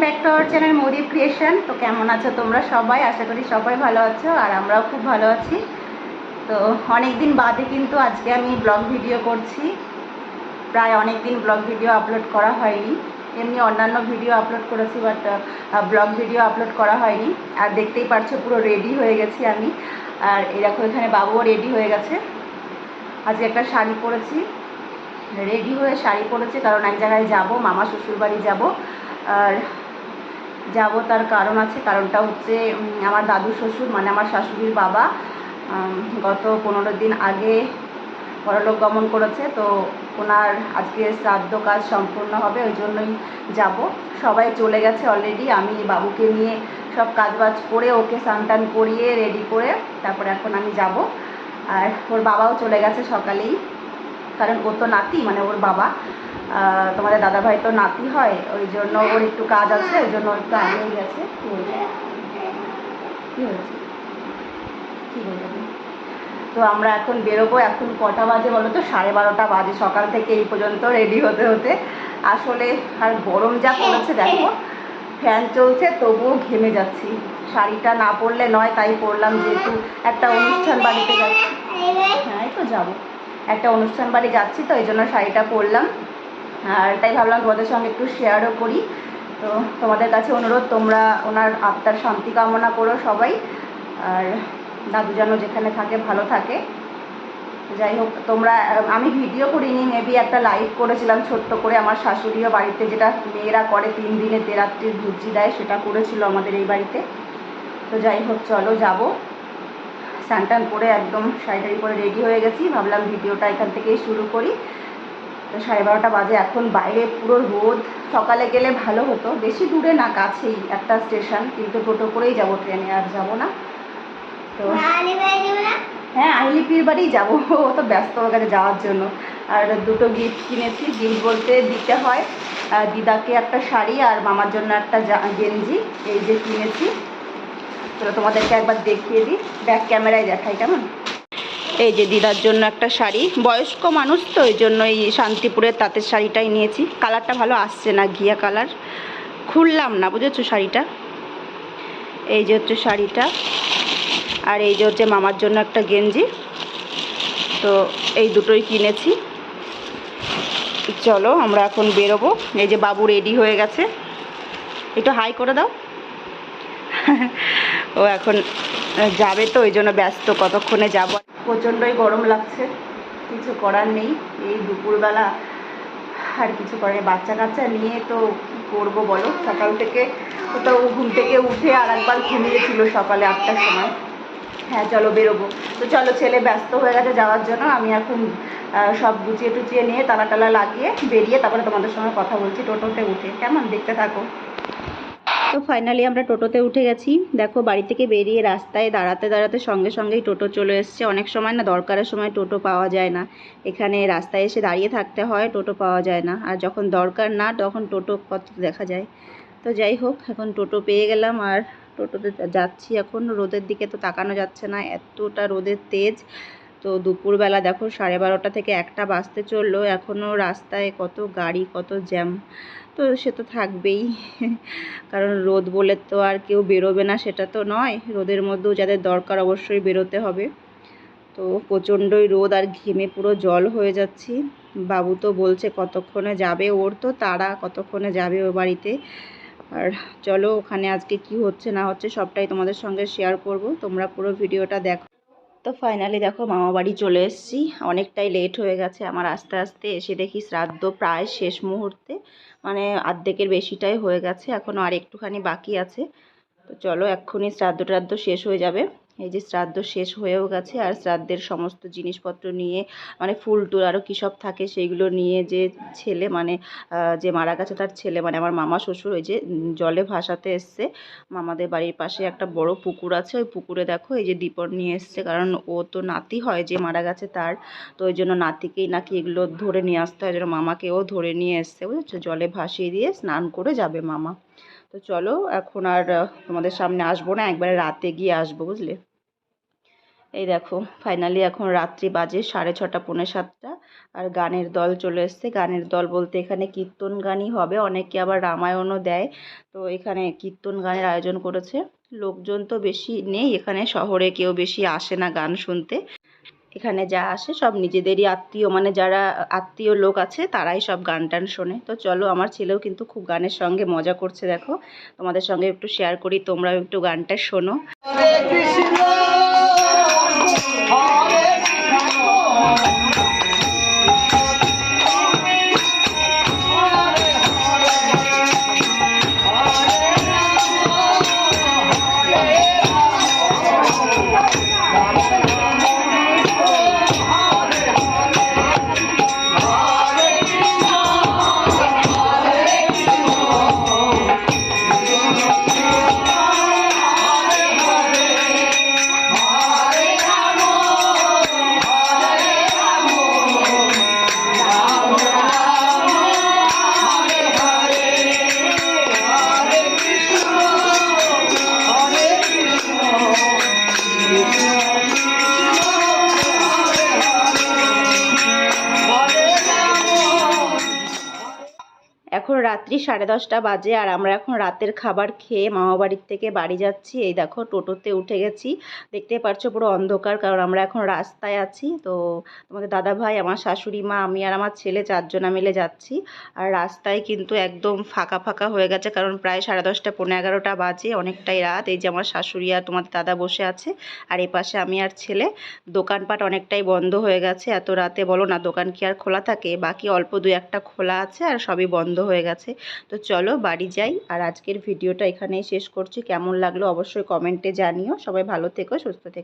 Back to our channel Moudip creation. তো কেমন আছো তোমরা সবাই? আশা করি সবাই ভালো আছো, আর আমরাও খুব ভালো আছি। তো অনেক দিন বাদে কিন্তু আজকে আমি ব্লগ ভিডিও করছি। প্রায় অনেক দিন ব্লগ ভিডিও আপলোড করা হয়নি। এমনি অন্যান্য ভিডিও আপলোড করেছি, বাট ব্লগ ভিডিও আপলোড করা হয়নি। আর দেখতেই পারছো পুরো রেডি হয়ে গেছি আমি। আর এই দেখো এখানে বাবুও রেডি হয়ে গেছে। আজকে একটা শাড়ি পরেছি, রেডি হয়ে শাড়ি পরেছে, কারণ এক জায়গায় যাব, মামা শ্বশুর বাড়ি যাব। আর যাব তার কারণ আছে। কারণটা হচ্ছে আমার দাদু শ্বশুর মানে আমার শাশুড়ির বাবা গত 15 দিন আগে পরলোক গমন করেছে। তো ওনার আজকে শ্রাদ্ধ কাজ সম্পূর্ণ হবে, ওই জন্যই যাব। সবাই চলে গেছে অলরেডি। আমি বাবুকে নিয়ে সব কাজবাজ করে ওকে স্নান করিয়ে রেডি করে তারপরে এখন আমি যাব। আর ওর বাবাও চলে গেছে সকালেই, কারণ ও তো নাতি, মানে ওর বাবা তোমাদের দাদাভাই তো নাতি হয়, ওই জন্য ওর একটু কাজ আছে, ওই জন্য একটু আগেই গেছে। কী হয়েছে? কী বলবো? তো আমরা এখন বেরোবো। এখন কটা বাজে বলো তো? 12:30 বাজে। সকাল থেকে এই পর্যন্ত রেডি হতে হতে আসলে আর গরম যা পড়েছে দেখো, ফ্যান চলছে তবুও ঘেমে যাচ্ছি। শাড়িটা না পরলে নয়, তাই পরলাম, যেহেতু একটা অনুষ্ঠান বাড়িতে যাচ্ছি। হ্যাঁ, এই তো যাবো, একটা অনুষ্ঠান বাড়ি যাচ্ছি, তো এই জন্য শাড়িটা পরলাম। আর তাই ভাবলাম তোমাদের সঙ্গে একটু শেয়ারও করি। তো তোমাদের কাছে অনুরোধ, তোমরা ওনার আত্মার শান্তি কামনা করো সবাই। আর দাদু যেন যেখানে থাকে ভালো থাকে। যাই হোক, তোমরা, আমি ভিডিও করিনি, মেবি একটা লাইভ করেছিলাম ছোট্ট করে আমার শাশুড়িও বাড়িতে, যেটা মেয়েরা করে 3 দিনে 3 রাত্রির ভুজি দেয়, সেটা করেছিল আমাদের এই বাড়িতে। তো যাই হোক, চলো যাব। স্নান করে একদম শাড়ি পরে রেডি হয়ে গেছি, ভাবলাম ভিডিওটা এখান থেকেই শুরু করি। তো 12:30 বাজে, এখন বাইরে পুরো রোদ। সকালে গেলে ভালো হতো, বেশি দূরে না, কাছেই একটা স্টেশন, কিন্তু টোটো করেই যাব, ট্রেনে আর যাব না। তো হ্যাঁ, আহিলিপির বাড়ি যাবো, ও তো ব্যস্ত ওখানে যাওয়ার জন্য। আর দুটো গিফট কিনেছি, গিফট বলতে দিতে হয়। দিদাকে একটা শাড়ি আর মামার জন্য একটা গেঞ্জি, এই যে কিনেছি। তো তোমাদেরকে একবার দেখিয়ে দিই, ব্যাক ক্যামেরায় দেখাই কেমন। এই যে দিদার জন্য একটা শাড়ি, বয়স্ক মানুষ তো ওই জন্য এই শান্তিপুরের তাঁতের শাড়িটাই নিয়েছি। কালারটা ভালো আসছে না, ঘিয়া কালার, খুললাম না, বুঝেছো শাড়িটা। এই যে হচ্ছে শাড়িটা, আর এই যে হচ্ছে মামার জন্য একটা গেঞ্জি। তো এই দুটোই কিনেছি। চলো আমরা এখন বেরোবো। এই যে বাবু রেডি হয়ে গেছে, একটু হাই করে দাও। ও এখন যাবে, তো ওই জন্য ব্যস্ত, কতক্ষণে যাব। প্রচণ্ডই গরম লাগছে, কিছু করার নেই, এই দুপুরবেলা আর কিছু করে। বাচ্চা কাচ্চা নিয়ে তো কী করবো বলো? সকাল থেকে কোথাও ঘুম থেকে উঠে আর একবার ঘুমিয়েছিল সকালে 8টার সময়। হ্যাঁ, চলো বেরোবো। তো চলো, ছেলে ব্যস্ত হয়ে গেছে যাওয়ার জন্য, আমি এখন সব গুছিয়ে টুচিয়ে নিয়ে তালা টালা লাগিয়ে বেরিয়ে তারপরে তোমাদের সঙ্গে কথা বলছি টোটোতে উঠে। কেমন? দেখতে থাকো। তো ফাইনালি আমরা টোটোতে উঠে গেছি। দেখো, বাড়ি থেকে বেরিয়ে রাস্তায় দাঁড়াতে দাঁড়াতে সঙ্গে সঙ্গেই টোটো চলে এসছে। অনেক সময় না দরকারের সময় টোটো পাওয়া যায় না, এখানে রাস্তায় এসে দাঁড়িয়ে থাকতে হয়, টোটো পাওয়া যায় না। আর যখন দরকার না তখন টোটো কত দেখা যায়। তো যাই হোক, এখন টোটো পেয়ে গেলাম আর টোটোতে যাচ্ছি। এখন রোদের দিকে তো তাকানো যাচ্ছে না, এতটা রোদের তেজ। তো দুপুরবেলা দেখো 12:30 থেকে 1টা বাজতে চললো, এখনও রাস্তায় কত গাড়ি, কত জ্যাম। তো সে তো থাকবেই, কারণ রোদ বলে তো আর কেউ বেরোবে না সেটা তো নয়। রোদের মধ্যেও যাদের দরকার অবশ্যই বেরোতে হবে। তো প্রচণ্ডই রোদ, আর ঘেমে পুরো জল হয়ে যাচ্ছি। বাবু তো বলছে কতক্ষণে যাবে, ওর তো তাড়া, কতক্ষণে যাবে ও বাড়িতে। আর চলো, ওখানে আজকে কি হচ্ছে না হচ্ছে সবটাই তোমাদের সঙ্গে শেয়ার করব, তোমরা পুরো ভিডিওটা দেখো। তো ফাইনালি দেখো মামা বাড়ি চলে এসেছি। অনেকটাই লেট হয়ে গেছে আমার, আস্তে আস্তে এসে দেখি শ্রাদ্ধ প্রায় শেষ মুহূর্তে, মানে অর্ধেকের বেশিটাই হয়ে গেছে, এখনও আর একটুখানি বাকি আছে। তো চলো, এক্ষুনি শ্রাদ্ধ ট্রাদ্ধ শেষ হয়ে যাবে। এই যে শ্রাদ্ধ শেষ হয়েও গেছে, আর শ্রাদ্ধের সমস্ত জিনিসপত্র নিয়ে, মানে ফুল টুল আরও কী সব থাকে সেইগুলো নিয়ে, যে ছেলে মানে যে মারা গেছে তার ছেলে মানে আমার মামা শ্বশুর, ওই যে জলে ভাসাতে এসছে। মামাদের বাড়ির পাশে একটা বড় পুকুর আছে, ওই পুকুরে দেখো এই যে দীপন নিয়ে এসছে, কারণ ও তো নাতি হয় যে মারা গেছে তার। তো ওই জন্য নাতিকেই নাকি এগুলো ধরে নিয়ে আসতে হয়, যেন মামাকেও ধরে নিয়ে এসছে, বুঝেছো, জলে ভাসিয়ে দিয়ে স্নান করে যাবে মামা। তো চলো, এখন আর তোমাদের সামনে আসবো না, একবারে রাতে গিয়ে আসবো, বুঝলে। এই দেখো ফাইনালি এখন রাত্রি বাজে 6:30 পৌনে 7টা, আর গানের দল চলে এসছে। গানের দল বলতে এখানে কীর্তন গানই হবে, অনেকে আবার রামায়ণও দেয়। তো এখানে কীর্তন গানের আয়োজন করেছে। লোকজন তো বেশি নেই এখানে, শহরে কেউ বেশি আসে না গান শুনতে। এখানে যা আসে সব নিজেদেরই আত্মীয়, মানে যারা আত্মীয় লোক আছে তারাই সব গান টান শোনে। তো চলো, আমার ছেলেও কিন্তু খুব গানের সঙ্গে মজা করছে, দেখো তোমাদের সঙ্গে একটু শেয়ার করি, তোমরাও একটু গানটা শোনো। এখন রাত্রি 10:30 বাজে, আর আমরা এখন রাতের খাবার খেয়ে মামাবাড়ির থেকে বাড়ি যাচ্ছি। এই দেখো টোটোতে উঠে গেছি, দেখতে পাচ্ছ পুরো অন্ধকার, কারণ আমরা এখন রাস্তায় আছি। তো তোমাদের দাদা ভাই, আমার শাশুড়ি মা, আমি আর আমার ছেলে 4জনা মিলে যাচ্ছি। আর রাস্তায় কিন্তু একদম ফাঁকা ফাঁকা হয়ে গেছে, কারণ প্রায় 10:30 পৌনে 11টা বাজে, অনেকটাই রাত। এই যে আমার শাশুড়ি আর তোমাদের দাদা বসে আছে, আর এপাশে আমি আর ছেলে। দোকানপাট অনেকটাই বন্ধ হয়ে গেছে, এত রাতে বলো না দোকান কি আর খোলা থাকে, বাকি অল্প 2-1টা খোলা আছে, আর সবই বন্ধ হয়ে গেছে। তো চলো বাড়ি যাই, আর আজকের ভিডিওটা এখানেই শেষ করছি। কেমন লাগলো অবশ্যই কমেন্টে জানিও। সবাই ভালো থেকো, সুস্থ থেকো।